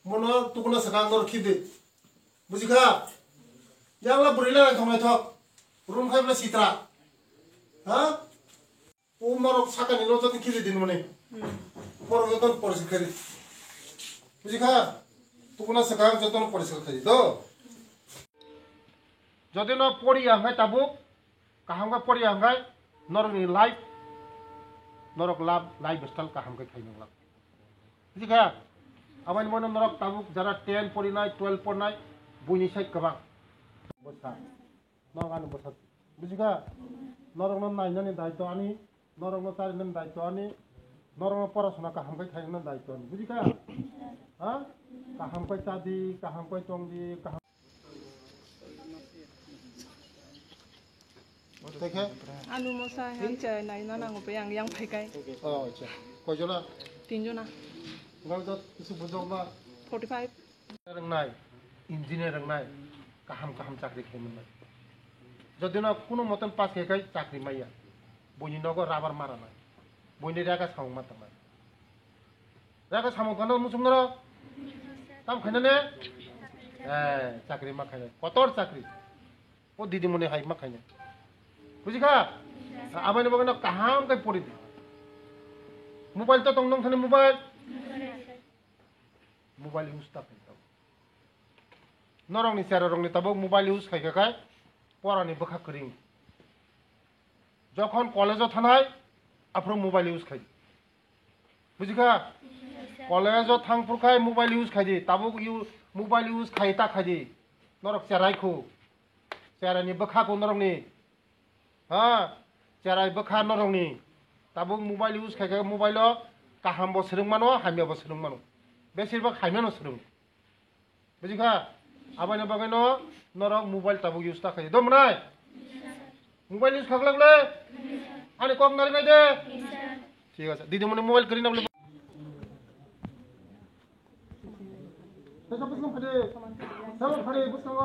mono tukuna sakang dor khide bujika yangla burila thongai thok room khaibla sitra ha umorok sakani no jati khide din mone moro joton poriskar khari bujika tukuna sakang joton poriskar khari do যদি না পড়ি আঙ্গাই তাবুক কাহামগা পড়ি আঙ্গাই নরকনি life নরক love life style কাহামগাই খাইনাंगला বুঝিখা আবাইন মনে নরক তাবুক যারা 10 পড়ি নাই 12 পড় নাই বইনি সাই গোबां বসা নরকানি বসা বুঝিখা নরকন নাইনানি দায়িত্ব আনি নরকন তারিনানি দায়িত্ব আনি নরকন পড়াশোনা কাহামগাই খাইনানি দায়িত্ব আনি বুঝিখা হ্যাঁ কাহামগাই চাদি কাহামগাই টংদি কাহাম देखे आलू मसा yang cai nai na nang pe yang phai kai oh acha koi jona 3 jona ngal jot isu bujong na 45 rang nai engineer rang nai kaham chakri khaimen nai jodi na kuno moton pass ke kai chakri maiya boni nogo rabar mara nai boni raga saung mata nai raga samong kana musung na tam khaina ne chakri ma khaina kotor chakri o didi mone hai ma khaina বুঝিখা আবাইনে বগনা কাহাম কাই পড়ি দি mobile তো তং নং থানে mobile use তা খাই তাব নরংনি চেরা রংনি তাব mobile use খাই খাই পড়ানি বখা করিং যখন কলেজে থানায় আফ্রো মোবাইল ইউজ খাই বুঝিখা কলেজে থাংফুরখাই মোবাইল ইউজ খাই দি তাব মোবাইল ইউজ খাই তা খাই দি নরক চেরাইখো চেরানি বখা কো নরংনি हाँ Cherai बखा नरंगनि Tabo mobile use खायखा mobile काहाम बसरंग मानो हामिया बसरंग मानो बेसिरबा खायमानो सरंग बुझिखा आबायना बागायनो नरक मोबाइल ताबो यूज ता खाय दमनाय मोबाइल यूज खागलागले आनि कम नारि नाय दे ठीक আছে दिदी मने मोबाइल करि नाबले तेसा बसनो फदे साबो फदे बसनो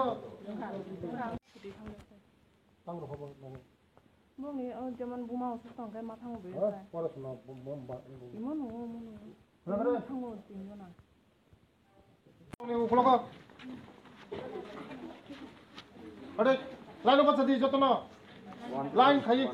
तांग्रो हबो Bông này zaman bung mau sốt tòng cái mặt thằng bự này. Qua là nó bông bạc. Iman nó. Nó thằng nó tìm cho nào. Này ukhlo ko. Ở đây, line nó bắt đi cho nó. Line khai.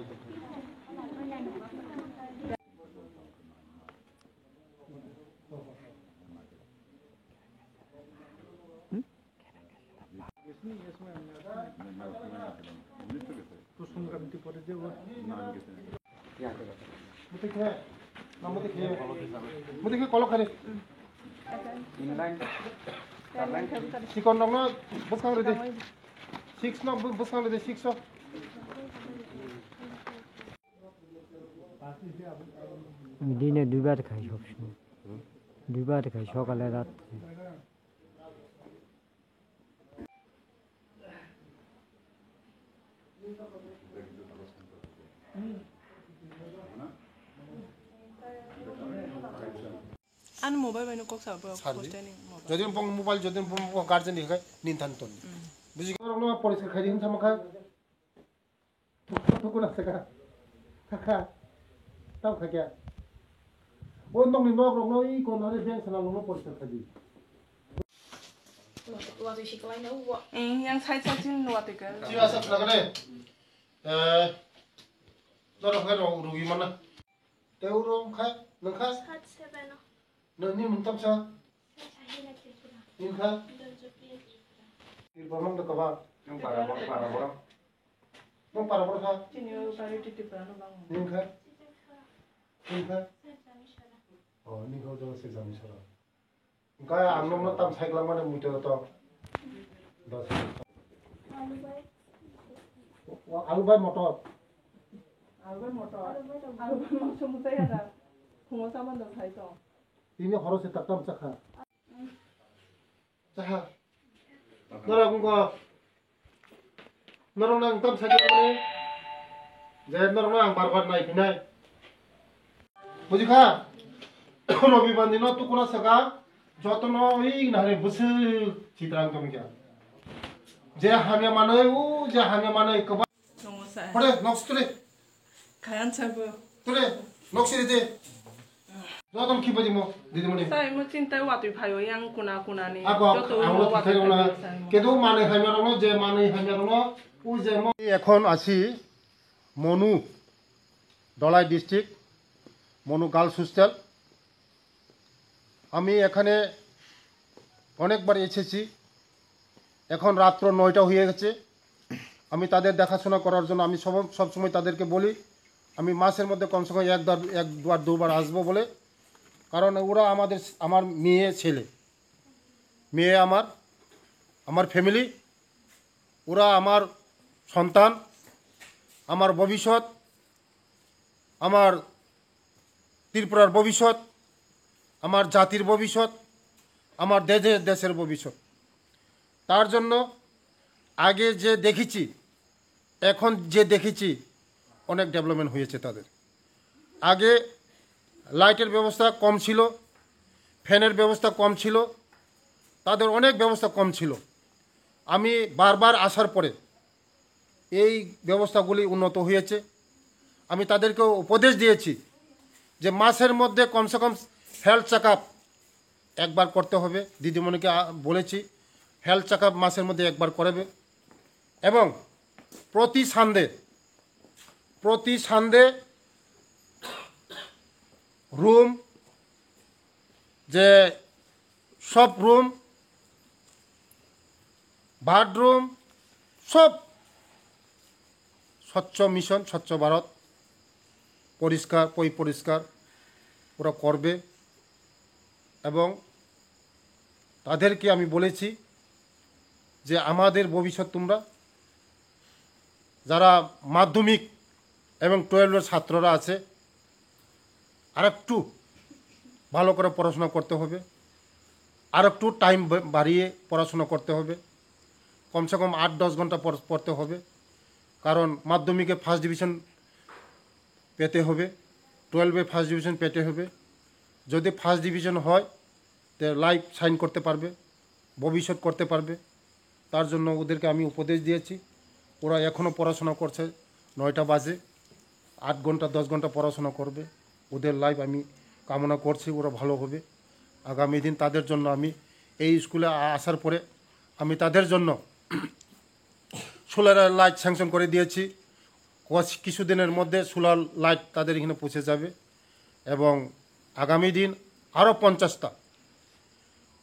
तो सुनकर बिल्कुल पड़े जे वो क्या करेगा मुझे क्या ना मुझे क्या कॉल करे इनलाइन सिकॉन ना बस कहाँ रहते 6 ना बस कहाँ रहते 6 दिने दुबार खाई সবসময় দুবার খাই সকালে রাতে An mobile bayno kok sabar posteni mobile. Jadi pong mobile jadi pong garden ni kai nintan ton. Biji ko rong na polis khai din sama ka. Tuku na saka. Kaka. Tau kha kya. O nong ni nok rong no I ko na re bank sana long no polis khai di. Wa tu siklai na wa. Yang sai sai chin wa te ka. Ji asa na ka ne. Dorong khai rong rugi mana. Teu rong khai nang khai. Hat sebeno. Ni muntam sa. Sahila kira. Ni khai. Dojopi. Irpamang da kaba. Nang para bora. Nang para bora sa. Chin yo tari titi prano bang. Ni khai. Ni khai. Oh, ni kau jangan sejam salah. Kaya amnom na tam cycle mana muter to. Das. Alu bay motor. Alban motor. Alban motor mutai ada. Hungo sama ndo sai to. Ini harus ditakam cakha. Cakha. Narang ko. Narang nang tam cycle mana? Jadi narang nang barbar naik pinai. Bujika. रविवार दिन तो कुना सका जतन ई नारे बस चित्रांग कम क्या जे हामे माने उ जे हामे माने कबा Hungo sai. पड़े नक्स तुले Kayan sabu. तुले नक्स रे दे যতন কি পাজি মো দিদিমণি Sai mo cinta watu phayo yang kuna ni. ako আমরা কি খাই না কেদো মানে খাই না যে মানে খাই না ও যে এখন আছি Manu Dalai district Manu girls hostel আমি এখানে অনেকবার এসেছি এখন রাত্র 9টা হয়ে গেছে আমি তাদের দেখাশোনা করার জন্য আমি সব সময় তাদেরকে বলি আমি মাসের মধ্যে কমসে কম একবার দুবার আসবো বলে কারণ ওরা আমার ছেলে মেয়ে আমার ফ্যামিলি ওরা আমার সন্তান আমার ভবিষ্যৎ আমার ত্রিপুরার ভবিষ্যৎ আমার জাতির ভবিষ্যৎ আমার দেশের ভবিষ্যৎ তার জন্য আগে যে দেখেছি এখন যে দেখেছি অনেক ডেভেলপমেন্ট হয়েছে তাদের আগে লাইটের ব্যবস্থা কম ছিল ফ্যানের ব্যবস্থা কম ছিল তাদের অনেক ব্যবস্থা কম ছিল আমি বারবার আসার পরে এই ব্যবস্থাগুলি উন্নত হয়েছে আমি তাদেরকে উপদেশ দিয়েছি যে মাসের মধ্যে কমসে কম হেলথ চেক আপ একবার করতে হবে দিদিমণিকে বলেছি হেলথ চেক আপ মাসের মধ্যে একবার করাবে এবং প্রতি সানডে রুম যে সব রুম বাথরুম সব স্বচ্ছ মিশন স্বচ্ছ ভারত পরিষ্কার ওরা করবে এবং তাদেরকে আমি বলেছি যে আমাদের ভবিষ্যৎ তোমরা যারা মাধ্যমিক এবং 12-এর ছাত্ররা আছে আরেকটু ভালো করে পড়াশোনা করতে হবে আরেকটু টাইম বাড়িয়ে পড়াশোনা করতে হবে কমসে কম 8-10 ঘন্টা পড়তে হবে কারণ মাধ্যমিকে ফার্স্ট ডিভিশন পেতে হবে 12-এ ফার্স্ট ডিভিশন পেতে হবে যদি ফার্স্ট ডিভিশন হয় তো লাইফ সাইন করতে পারবে ভবিষ্যৎ করতে পারবে তার জন্য ওদেরকে আমি উপদেশ দিয়েছি ওরা এখনও পড়াশোনা করছে 9টা বাজে 8 ঘন্টা 10 ঘন্টা পড়াশোনা করবে ওদের লাইফ আমি কামনা করছি ওরা ভালো হবে আগামী দিন তাদের জন্য আমি এই স্কুলে আসার পরে আমি তাদের জন্য সোলার লাইট স্যাংশন করে দিয়েছি কিছুদিনের মধ্যে সোলার লাইট তাদের এখানে পৌঁছে যাবে এবং আগামী দিন আরও 50টা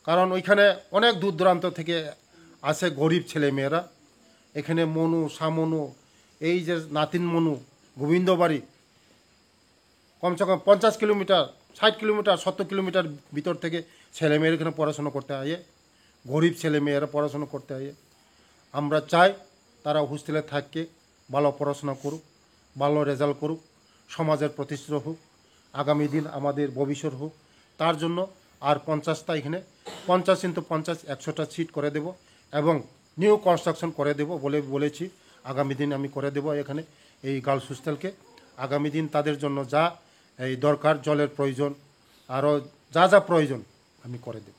কারণ ওইখানে অনেক দূর দূরান্ত থেকে আসে গরিব ছেলেমেয়েরা এখানে মনু সামনু এই যে নাতিন মনু গোবিন্দবাড়ি কমসে কম 50 কিলোমিটার 60 কিলোমিটার 70 কিলোমিটার ভিতর থেকে ছেলেমেয়েরা এখানে পড়াশোনা করতে আয়ে গরিব ছেলেমেয়েরা পড়াশোনা করতে আয়ে আমরা চাই তারা হোস্টেলে থাকে ভালো পড়াশোনা করুক ভালো রেজাল্ট করুক সমাজের প্রতিষ্ঠিত হোক আগামী দিন আমাদের ভবিষ্যৎ হোক তার জন্য আর 50টা এখানে 50x50 100টা সিট করে দেব এবং নিউ কনস্ট্রাকশন করে দেব বলেছি আগামী দিন আমি করে দেব এখানে এই গার্লস হোস্টেলকে আগামী দিন তাদের জন্য যা এই দরকার জলের প্রয়োজন আরও যা প্রয়োজন আমি করে দেব